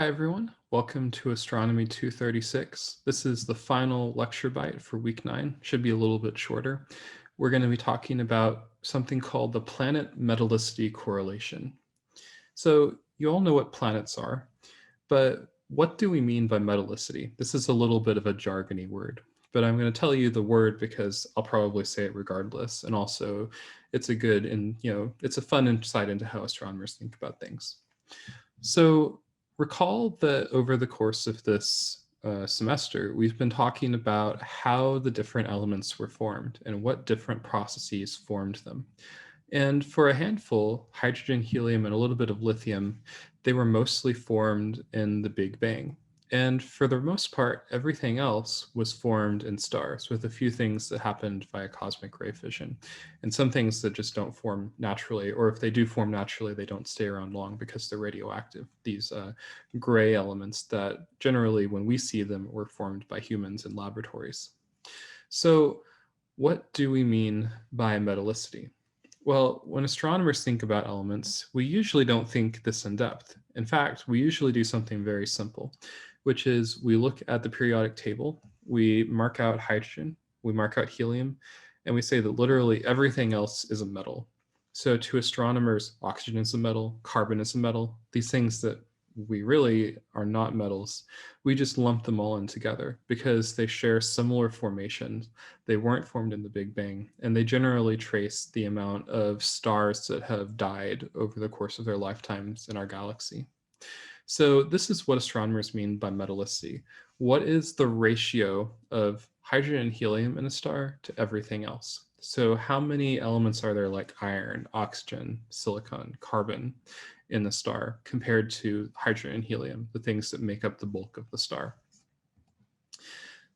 Hi everyone, welcome to Astronomy 236. This is the final lecture bite for week 9, should be a little bit shorter. We're going to be talking about something called the planet metallicity correlation. So you all know what planets are, but what do we mean by metallicity? This is a little bit of a jargony word, but I'm going to tell you the word because I'll probably say it regardless, and also it's a good and it's a fun insight into how astronomers think about things. So recall that over the course of this semester, we've been talking about how the different elements were formed and what different processes formed them. And for a handful, hydrogen, helium, and a little bit of lithium, they were mostly formed in the Big Bang. And for the most part, everything else was formed in stars, with a few things that happened via cosmic ray fission, and some things that just don't form naturally, or if they do form naturally, they don't stay around long because they're radioactive. These gray elements that generally, when we see them, were formed by humans in laboratories. So, what do we mean by metallicity? Well, when astronomers think about elements, we usually don't think this in depth. In fact, we usually do something very simple, which is we look at the periodic table, we mark out hydrogen, we mark out helium, and we say that literally everything else is a metal. So to astronomers, oxygen is a metal, carbon is a metal, these things that we really are not metals, we just lump them all in together because they share similar formations. They weren't formed in the Big Bang, and they generally trace the amount of stars that have died over the course of their lifetimes in our galaxy. So this is what astronomers mean by metallicity. What is the ratio of hydrogen and helium in a star to everything else? So how many elements are there like iron, oxygen, silicon, carbon in the star compared to hydrogen and helium, the things that make up the bulk of the star?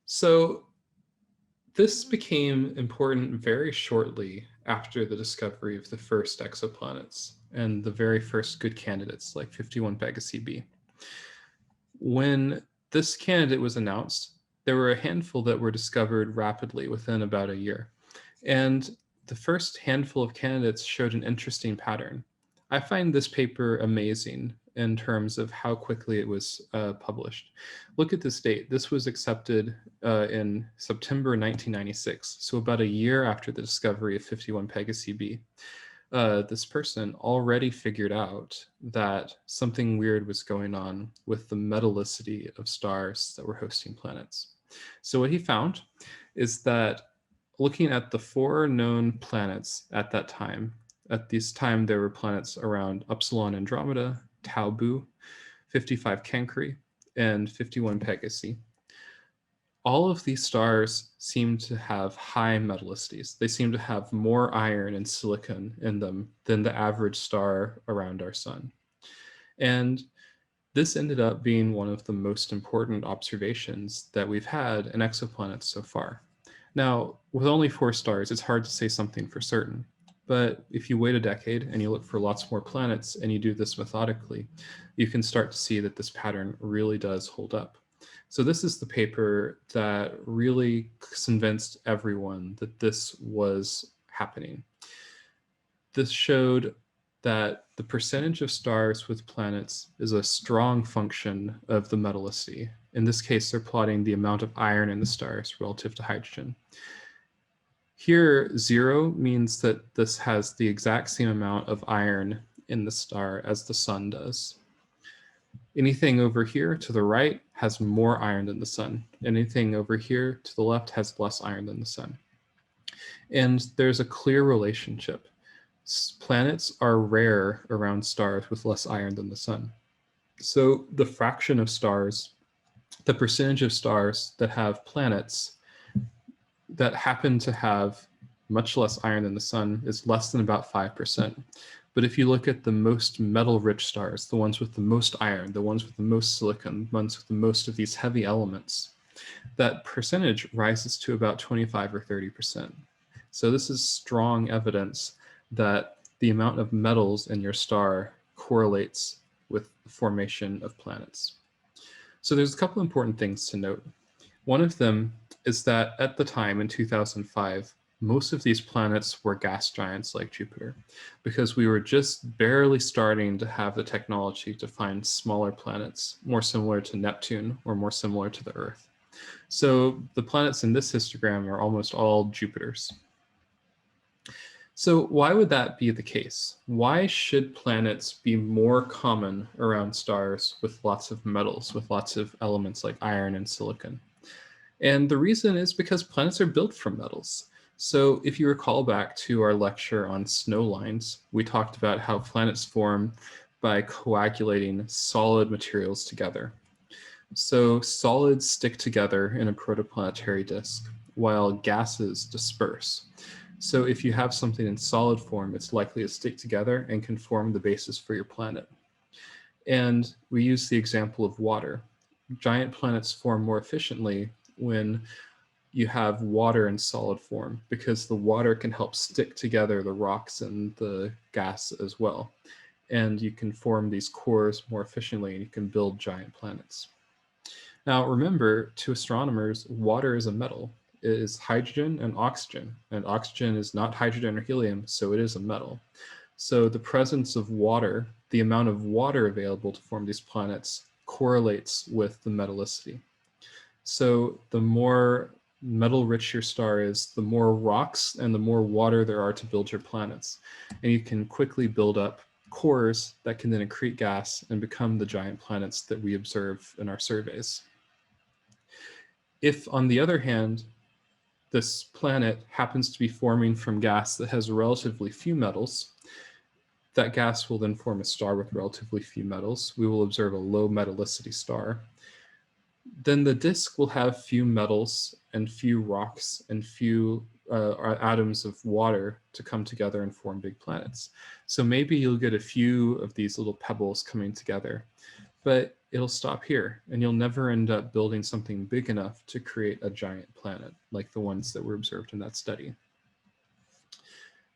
So this became important very shortly after the discovery of the first exoplanets and the very first good candidates like 51 Pega CB. When this candidate was announced, there were a handful that were discovered rapidly within about a year. And the first handful of candidates showed an interesting pattern. I find this paper amazing in terms of how quickly it was published. Look at this date. This was accepted in September 1996, so about a year after the discovery of 51 Pega CB. This person already figured out that something weird was going on with the metallicity of stars that were hosting planets. So what he found is that looking at the 4 known planets at that time, at this time there were planets around Upsilon Andromeda, Tau Boo, 55 Cancri, and 51 Pegasi. All of these stars seem to have high metallicities. They seem to have more iron and silicon in them than the average star around our sun. And this ended up being one of the most important observations that we've had in exoplanets so far. Now, with only 4 stars, it's hard to say something for certain. But if you wait a decade and you look for lots more planets and you do this methodically, you can start to see that this pattern really does hold up. So this is the paper that really convinced everyone that this was happening. This showed that the percentage of stars with planets is a strong function of the metallicity. In this case, they're plotting the amount of iron in the stars relative to hydrogen. Here, 0 means that this has the exact same amount of iron in the star as the sun does. Anything over here to the right has more iron than the sun. Anything over here to the left has less iron than the sun. And there's a clear relationship. Planets are rare around stars with less iron than the sun. So the fraction of stars, the percentage of stars that have planets that happen to have much less iron than the sun is less than about 5%. But if you look at the most metal-rich stars, the ones with the most iron, the ones with the most silicon, the ones with the most of these heavy elements, that percentage rises to about 25 or 30%. So this is strong evidence that the amount of metals in your star correlates with the formation of planets. So there's a couple important things to note. One of them is that at the time in 2005, Most of these planets were gas giants like Jupiter, because we were just barely starting to have the technology to find smaller planets, more similar to Neptune or more similar to the Earth. So the planets in this histogram are almost all Jupiters. So why would that be the case? Why should planets be more common around stars with lots of metals, with lots of elements like iron and silicon? And the reason is because planets are built from metals. So if you recall back to our lecture on snow lines, we talked about how planets form by coagulating solid materials together. So solids stick together in a protoplanetary disk, while gases disperse. So if you have something in solid form, it's likely to stick together and can form the basis for your planet. And we use the example of water. Giant planets form more efficiently when you have water in solid form, because the water can help stick together the rocks and the gas as well. And you can form these cores more efficiently and you can build giant planets. Now, remember, to astronomers, water is a metal. It is hydrogen and oxygen is not hydrogen or helium, so it is a metal. So the presence of water, the amount of water available to form these planets, correlates with the metallicity. So the more metal rich your star is, the more rocks and the more water there are to build your planets. And you can quickly build up cores that can then accrete gas and become the giant planets that we observe in our surveys. If, on the other hand, this planet happens to be forming from gas that has relatively few metals, that gas will then form a star with relatively few metals. We will observe a low metallicity star. Then the disk will have few metals and few rocks and few atoms of water to come together and form big planets. So maybe you'll get a few of these little pebbles coming together, but it'll stop here and you'll never end up building something big enough to create a giant planet like the ones that were observed in that study.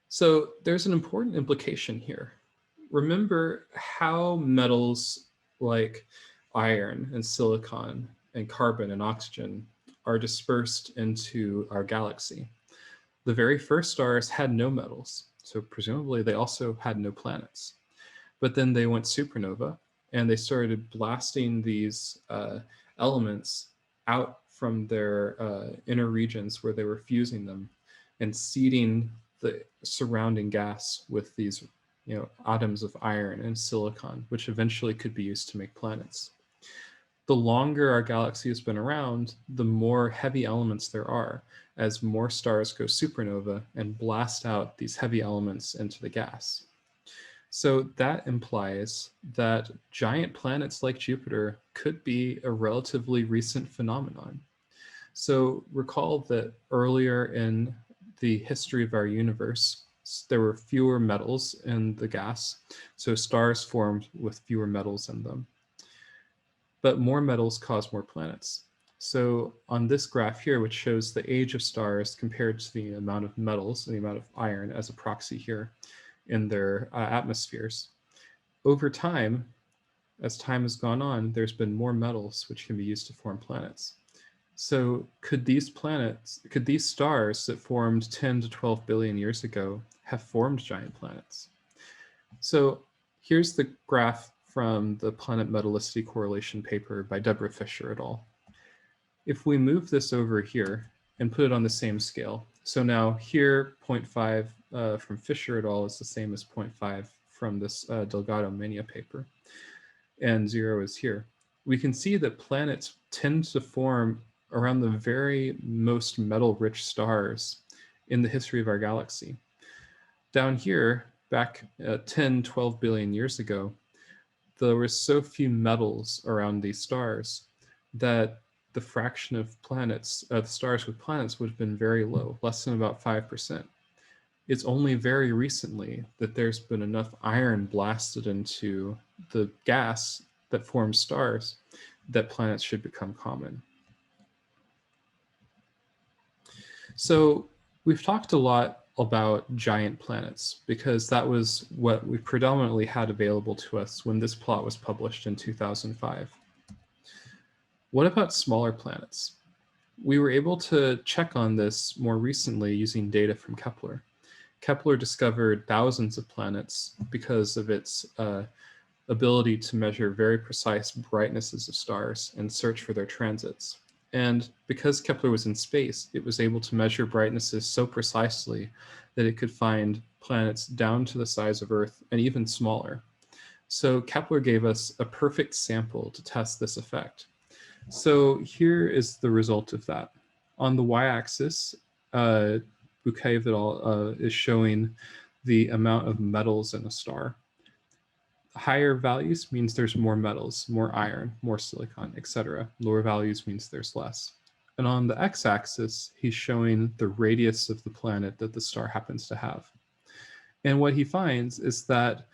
So there's an important implication here. Remember how metals like iron and silicon and carbon and oxygen are dispersed into our galaxy. The very first stars had no metals, so presumably they also had no planets. But then they went supernova and they started blasting these elements out from their inner regions where they were fusing them and seeding the surrounding gas with these atoms of iron and silicon, which eventually could be used to make planets. The longer our galaxy has been around, the more heavy elements there are, as more stars go supernova and blast out these heavy elements into the gas. So that implies that giant planets like Jupiter could be a relatively recent phenomenon. So recall that earlier in the history of our universe, there were fewer metals in the gas, so stars formed with fewer metals in them. But more metals cause more planets. So on this graph here, which shows the age of stars compared to the amount of metals and the amount of iron as a proxy here in their atmospheres, over time, as time has gone on, there's been more metals which can be used to form planets. So could these stars that formed 10 to 12 billion years ago have formed giant planets? So here's the graph from the planet metallicity correlation paper by Deborah Fisher et al. If we move this over here and put it on the same scale, so now here 0.5 from Fisher et al. Is the same as 0.5 from this Delgado Mania paper, and 0 is here. We can see that planets tend to form around the very most metal-rich stars in the history of our galaxy. Down here, back 10, 12 billion years ago, there were so few metals around these stars that the fraction of planets, the stars with planets, would have been very low, less than about 5%. It's only very recently that there's been enough iron blasted into the gas that forms stars that planets should become common. So we've talked a lot about giant planets because that was what we predominantly had available to us when this plot was published in 2005. What about smaller planets? We were able to check on this more recently using data from Kepler. Kepler discovered thousands of planets because of its ability to measure very precise brightnesses of stars and search for their transits. And because Kepler was in space, it was able to measure brightnesses so precisely that it could find planets down to the size of Earth and even smaller. So Kepler gave us a perfect sample to test this effect. So here is the result of that. On the y-axis, Bouquet et al. Is showing the amount of metals in a star. Higher values means there's more metals, more iron, more silicon, etc. Lower values means there's less. And on the x-axis, he's showing the radius of the planet that the star happens to have. And what he finds is that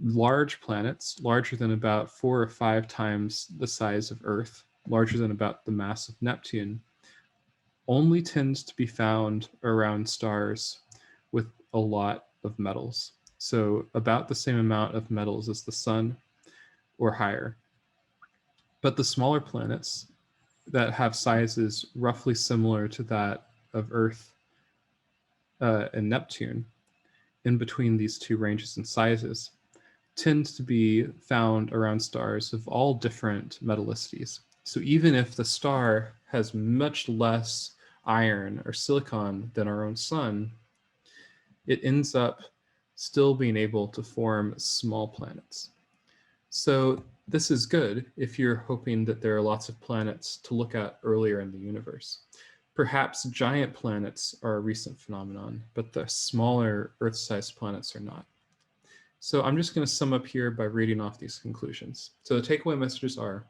large planets, larger than about 4 or 5 times the size of Earth, larger than about the mass of Neptune, only tends to be found around stars with a lot of metals. So about the same amount of metals as the sun or higher. But the smaller planets that have sizes roughly similar to that of Earth and Neptune, in between these two ranges in sizes, tend to be found around stars of all different metallicities. So even if the star has much less iron or silicon than our own sun, it ends up still being able to form small planets. So this is good if you're hoping that there are lots of planets to look at earlier in the universe. Perhaps giant planets are a recent phenomenon, but the smaller Earth-sized planets are not. So I'm just going to sum up here by reading off these conclusions. So the takeaway messages are,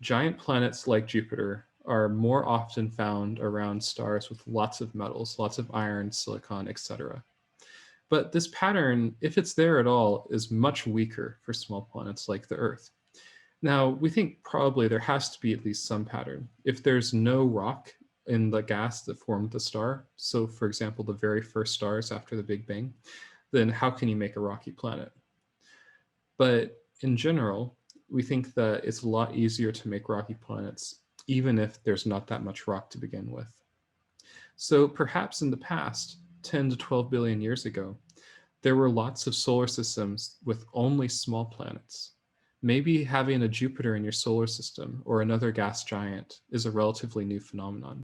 giant planets like Jupiter are more often found around stars with lots of metals, lots of iron, silicon, etc. But this pattern, if it's there at all, is much weaker for small planets like the Earth. Now, we think probably there has to be at least some pattern. If there's no rock in the gas that formed the star, so for example, the very first stars after the Big Bang, then how can you make a rocky planet? But in general, we think that it's a lot easier to make rocky planets, even if there's not that much rock to begin with. So perhaps in the past, 10 to 12 billion years ago, there were lots of solar systems with only small planets. Maybe having a Jupiter in your solar system or another gas giant is a relatively new phenomenon.